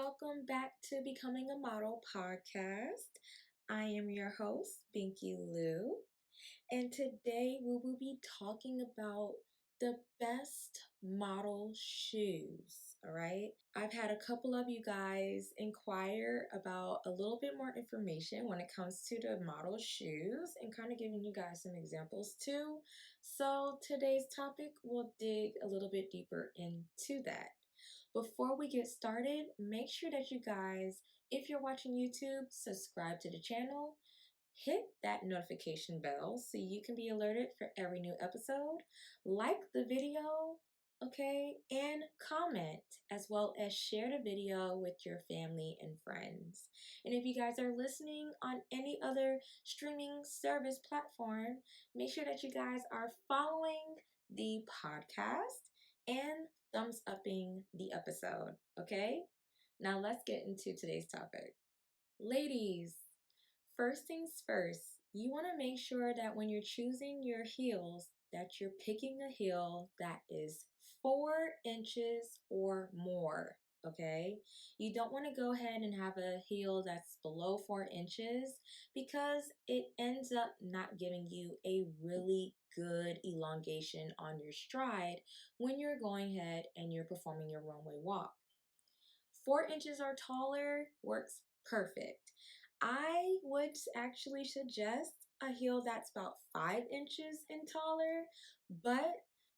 welcome back to Becoming a Model podcast. I am your host, Binky Lou, and today we will be talking about the best model shoes. All right, I've had a couple of you guys inquire about a little bit more information when it comes to the model shoes and kind of giving you guys some examples too. So today's topic will dig a little bit deeper into that. Before we get started, make sure that you guys, if you're watching YouTube, subscribe to the channel, hit that notification bell so you can be alerted for every new episode, like the video, okay, and comment, as well as share the video with your family and friends. And if you guys are listening on any other streaming service platform, make sure that you guys are following the podcast and thumbs upping the episode, okay? Now let's get into today's topic. Ladies, first things first, you want to make sure that when you're choosing your heels, that you're picking a heel that is 4 inches or more, okay? You don't want to go ahead and have a heel that's below 4 inches because it ends up not giving you a really good elongation on your stride when you're going ahead and you're performing your runway walk. 4 inches or taller works perfect. I would actually suggest a heel that's about 5 inches and taller, but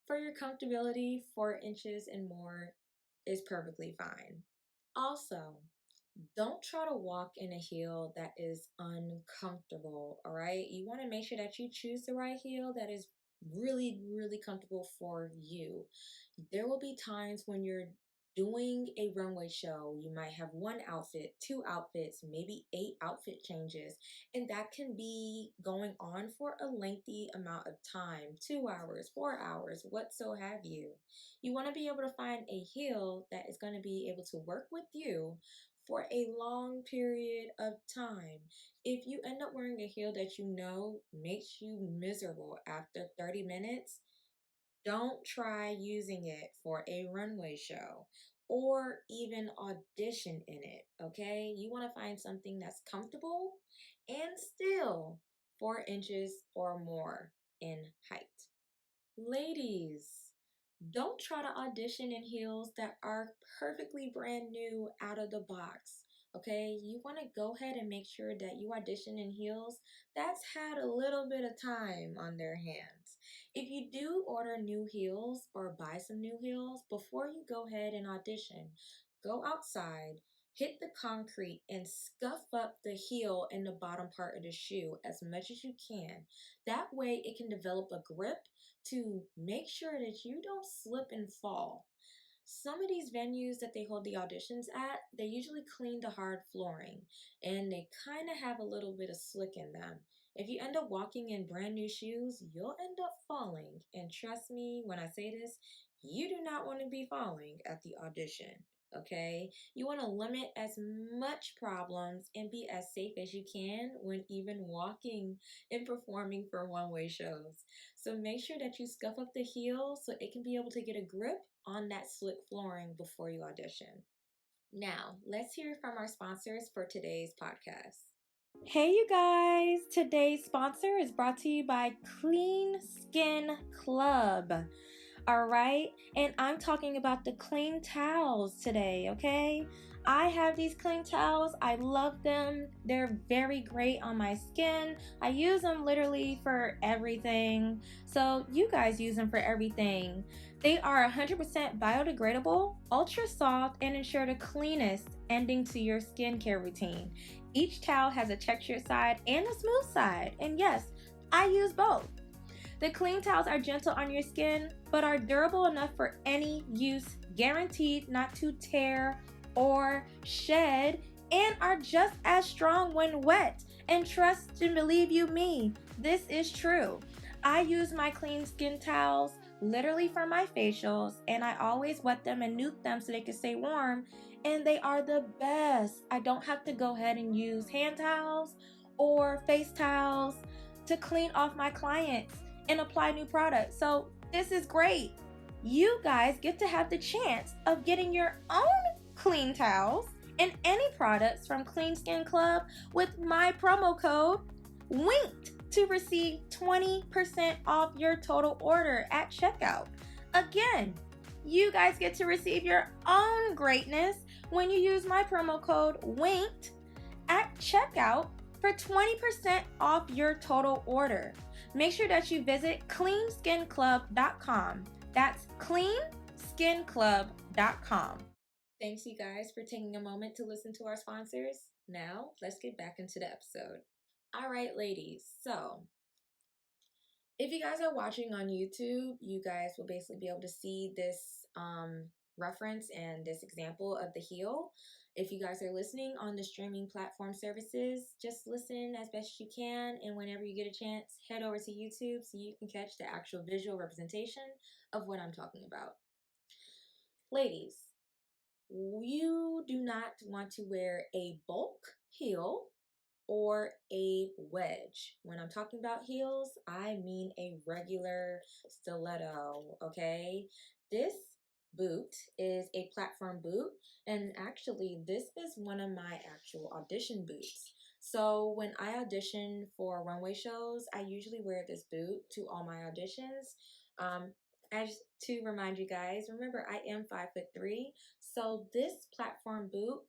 for your comfortability, 4 inches and more is perfectly fine. Also, don't try to walk in a heel that is uncomfortable, all right? You want to make sure that you choose the right heel that is really comfortable for you. There will be times when you're doing a runway show, you might have one outfit, two outfits, maybe 8 outfit changes, and that can be going on for a lengthy amount of time, 2 hours, 4 hours, what so have you. You want to be able to find a heel that is going to be able to work with you for a long period of time. If you end up wearing a heel that you know makes you miserable after 30 minutes, don't try using it for a runway show or even audition in it, okay? You want to find something that's comfortable and still 4 inches or more in height. Ladies, don't try to audition in heels that are perfectly brand new out of the box. Okay, you want to go ahead and make sure that you audition in heels that's had a little bit of time on their hands. If you do order new heels or buy some new heels, before you go ahead and audition, go outside, hit the concrete, and scuff up the heel in the bottom part of the shoe as much as you can. That way, it can develop a grip to make sure that you don't slip and fall. Some of these venues that they hold the auditions at, they usually clean the hard flooring and they kind of have a little bit of slick in them. If you end up walking in brand new shoes, you'll end up falling. And trust me when I say this, you do not want to be falling at the audition. Okay, you want to limit as much problems and be as safe as you can when even walking and performing for one-way shows. So make sure that you scuff up the heel so it can be able to get a grip on that slick flooring before you audition. Now, let's hear from our sponsors for today's podcast. Hey, you guys! Today's sponsor is brought to you by Clean Skin Club. All right, and I'm talking about the clean towels today, okay? I have these clean towels. I love them. They're very great on my skin. I use them literally for everything. So you guys use them for everything. They are 100% biodegradable, ultra soft, and ensure the cleanest ending to your skincare routine. Each towel has a textured side and a smooth side. And yes, I use both. The clean towels are gentle on your skin, but are durable enough for any use, guaranteed not to tear or shed, and are just as strong when wet. And trust and believe you me, this is true. I use my clean skin towels literally for my facials, and I always wet them and nuke them so they can stay warm, and they are the best. I don't have to go ahead and use hand towels or face towels to clean off my clients and apply new products. So this is great. You guys get to have the chance of getting your own clean towels in any products from Clean Skin Club with my promo code WINKED to receive 20% off your total order at checkout. Again, you guys get to receive your own greatness when you use my promo code WINKED at checkout for 20% off your total order. Make sure that you visit cleanskinclub.com. That's cleanskinclub.com. Thanks, you guys, for taking a moment to listen to our sponsors. Now, let's get back into the episode. All right, ladies. So, if you guys are watching on YouTube, you guys will basically be able to see this reference and this example of the heel. If you guys are listening on the streaming platform services, just listen as best you can, and whenever you get a chance, head over to YouTube so you can catch the actual visual representation of what I'm talking about. Ladies, you do not want to wear a bulk heel or a wedge. When I'm talking about heels, I mean a regular stiletto, okay? This boot is a platform boot, and actually this is one of my actual audition boots. So when I audition for runway shows, I usually wear this boot to all my auditions. As to remind you guys, remember I am 5'3", so this platform boot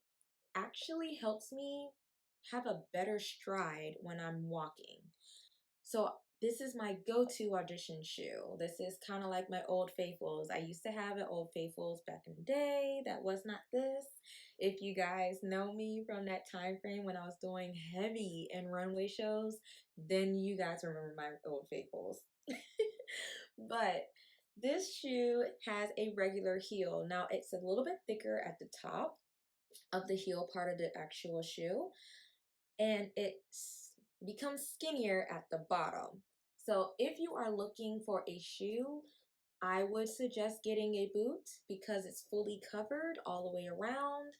actually helps me have a better stride when I'm walking. So this is my go-to audition shoe. This is kind of like my Old Faithfuls. I used to have an Old Faithfuls back in the day that was not this. If you guys know me from that time frame when I was doing heavy and runway shows, then you guys remember my Old Faithfuls. But this shoe has a regular heel. Now it's a little bit thicker at the top of the heel part of the actual shoe, and it becomes skinnier at the bottom. So if you are looking for a shoe, I would suggest getting a boot because it's fully covered all the way around.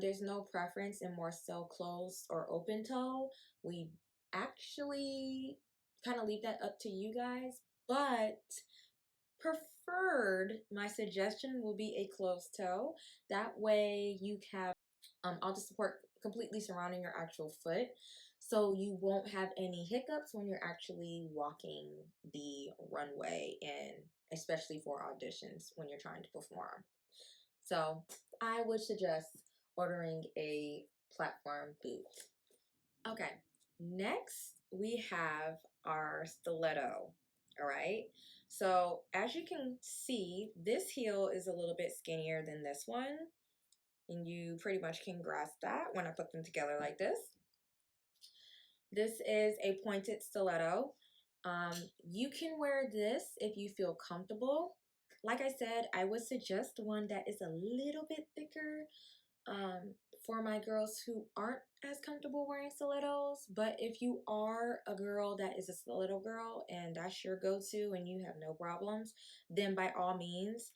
There's no preference in more so closed or open toe. We actually kind of leave that up to you guys, but preferred, my suggestion will be a closed toe. That way you have all the support completely surrounding your actual foot, so you won't have any hiccups when you're actually walking the runway, and especially for auditions when you're trying to perform. So I would suggest ordering a platform boot. Okay, next we have our stiletto. All right, so as you can see, this heel is a little bit skinnier than this one, and you pretty much can grasp that when I put them together like this. This is a pointed stiletto. You can wear this if you feel comfortable. Like I said, I would suggest one that is a little bit thicker for my girls who aren't as comfortable wearing stilettos. But if you are a girl that is a stiletto girl and that's your go-to and you have no problems, then by all means,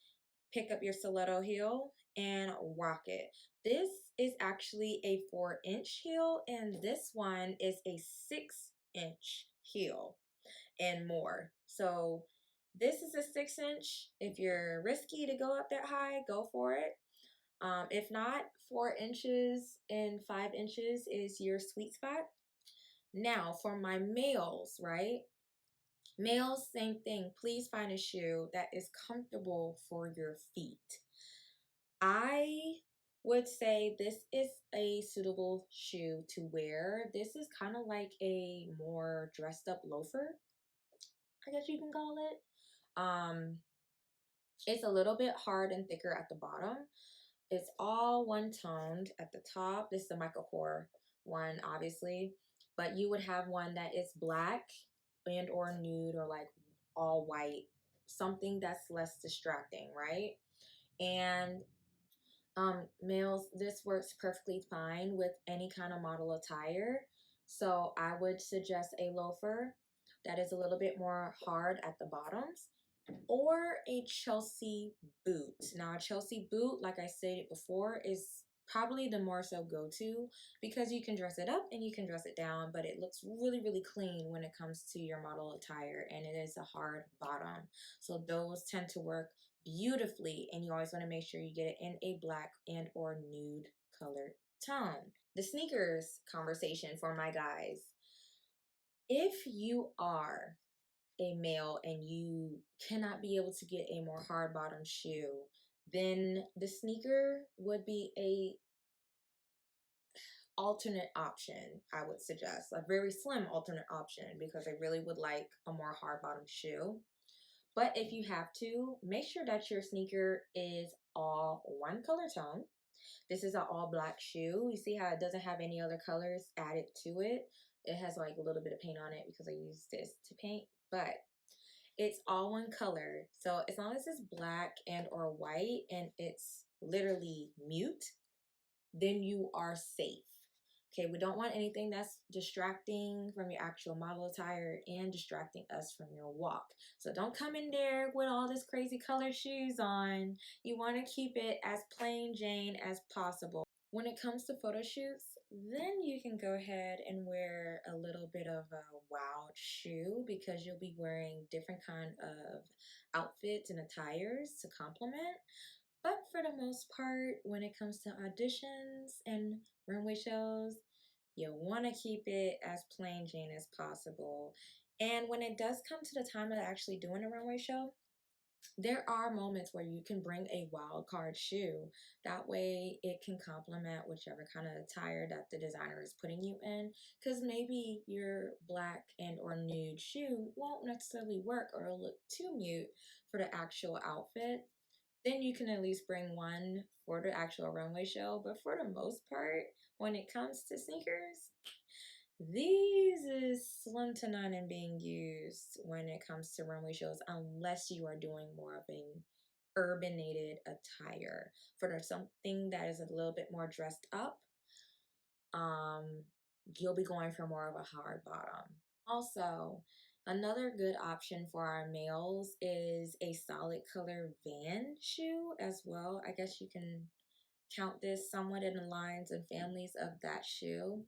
pick up your stiletto heel and rock it. This is actually a 4-inch heel, and this one is a 6-inch heel and more. So this is a 6-inch. If you're risky to go up that high, go for it. If not, 4 inches and 5 inches is your sweet spot. Now for my males, right? Males, same thing. Please find a shoe that is comfortable for your feet. I would say this is a suitable shoe to wear. This is kind of like a more dressed up loafer, I guess you can call it. It's a little bit hard and thicker at the bottom. It's all one toned at the top. This is the Michael Kors one, obviously, but you would have one that is black and or nude or like all white, something that's less distracting, right? And males, this works perfectly fine with any kind of model attire. So I would suggest a loafer that is a little bit more hard at the bottoms, or a Chelsea boot. Now, a Chelsea boot, like I stated before, is probably the more so go-to because you can dress it up and you can dress it down, but it looks really, really clean when it comes to your model attire, and it is a hard bottom. So those tend to work beautifully, and you always want to make sure you get it in a black and or nude colored tone. The sneakers conversation for my guys. If you are a male and you cannot be able to get a more hard bottom shoe, then the sneaker would be a alternate option. I would suggest a very slim alternate option because I really would like a more hard bottom shoe. But if you have to, make sure that your sneaker is all one color tone. This is an all black shoe. You see how it doesn't have any other colors added to it? It has like a little bit of paint on it because I used this to paint, but it's all one color. So as long as it's black and or white and it's literally mute, then you are safe. Okay, we don't want anything that's distracting from your actual model attire and distracting us from your walk. So don't come in there with all this crazy color shoes on. You want to keep it as plain Jane as possible. When it comes to photo shoots, then you can go ahead and wear a little bit of a wild shoe because you'll be wearing different kind of outfits and attires to complement. But for the most part, when it comes to auditions and runway shows, you want to keep it as plain Jane as possible. And when it does come to the time of actually doing a runway show, there are moments where you can bring a wild card shoe. That way it can complement whichever kind of attire that the designer is putting you in. Because maybe your black and or nude shoe won't necessarily work or look too mute for the actual outfit. Then you can at least bring one for the actual runway show. But for the most part, when it comes to sneakers, these is slim to none in being used when it comes to runway shows unless you are doing more of an urbanated attire. For something that is a little bit more dressed up, um, you'll be going for more of a hard bottom. Also, another good option for our males is a solid color Van shoe as well. I guess you can count this somewhat in the lines and families of that shoe.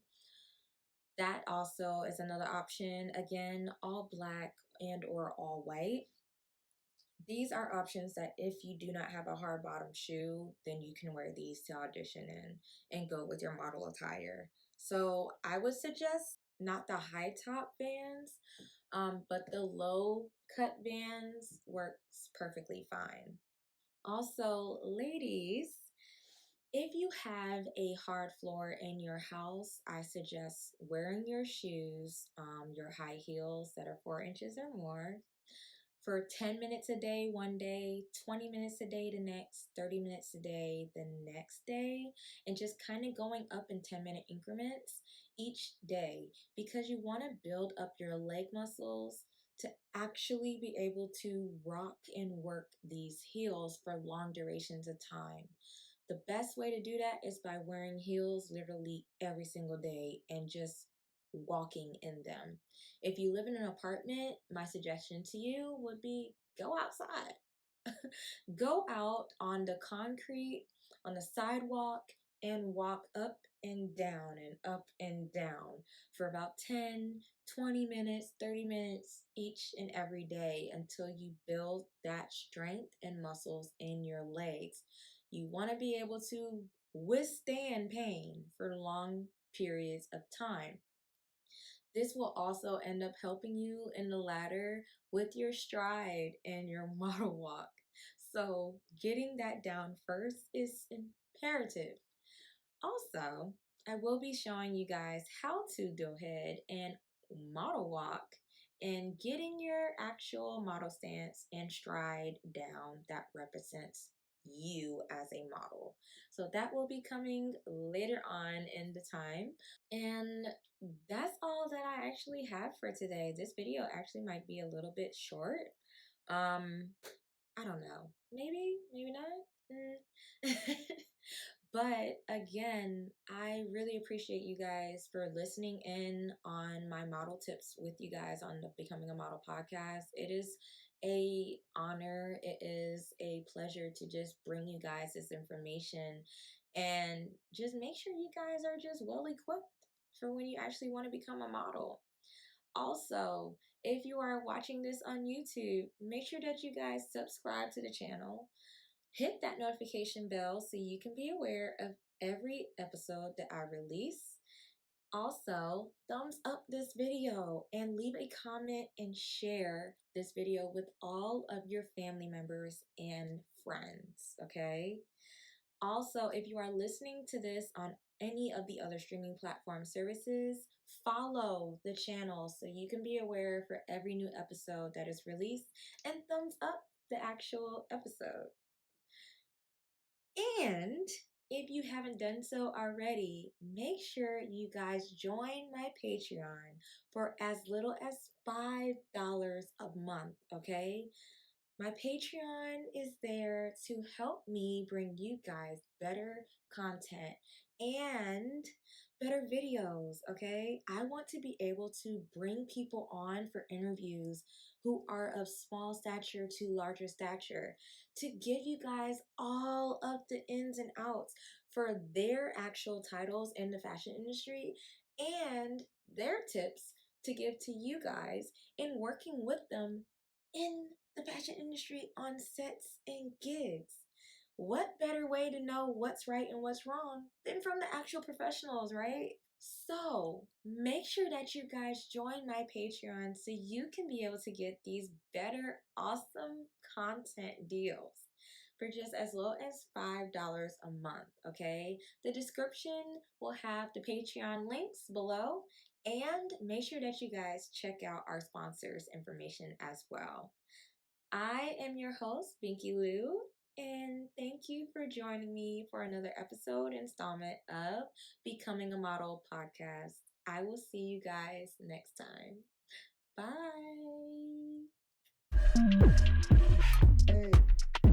That also is another option. Again, all black and or all white. These are options that if you do not have a hard bottom shoe, then you can wear these to audition in and go with your model attire. So I would suggest not the high top Vans, but the low cut Vans works perfectly fine. Also, ladies, if you have a hard floor in your house, I suggest wearing your shoes, your high heels that are 4 inches or more, for 10 minutes a day one day, 20 minutes a day the next, 30 minutes a day the next day, and just kind of going up in 10-minute increments each day because you want to build up your leg muscles to actually be able to rock and work these heels for long durations of time. The best way to do that is by wearing heels literally every single day and just walking in them. If you live in an apartment, my suggestion to you would be go outside. Go out on the concrete, on the sidewalk, and walk up and down and up and down for about 10, 20 minutes, 30 minutes each and every day until you build that strength and muscles in your legs. You want to be able to withstand pain for long periods of time. This will also end up helping you in the ladder with your stride and your model walk. So, getting that down first is imperative. Also, I will be showing you guys how to go ahead and model walk and getting your actual model stance and stride down that represents you as a model. So that will be coming later on in the time. And that's all that I actually have for today. This video actually might be a little bit short. I don't know. Maybe not. But again, I really appreciate you guys for listening in on my model tips with you guys on the Becoming a Model podcast. It is a honor. It is a pleasure to just bring you guys this information and just make sure you guys are just well equipped for when you actually want to become a model. Also, if you are watching this on YouTube, make sure that you guys subscribe to the channel. Hit that notification bell so you can be aware of every episode that I release. Also, thumbs up this video and leave a comment and share this video with all of your family members and friends, okay? Also, if you are listening to this on any of the other streaming platform services, follow the channel so you can be aware for every new episode that is released and thumbs up the actual episode. And if you haven't done so already, make sure you guys join my Patreon for as little as $5 a month, okay? My Patreon is there to help me bring you guys better content and better videos, okay? I want to be able to bring people on for interviews who are of small stature to larger stature to give you guys all of the ins and outs for their actual titles in the fashion industry and their tips to give to you guys in working with them in the fashion industry on sets and gigs. What better way to know what's right and what's wrong than from the actual professionals, right? So make sure that you guys join my Patreon so you can be able to get these better, awesome content deals for just as low as $5 a month, okay? The description will have the Patreon links below, and make sure that you guys check out our sponsors information as well. I am your host, Binky Lou, and thank you for joining me for another episode installment of Becoming a Model podcast. I will see you guys next time. Bye. Hey.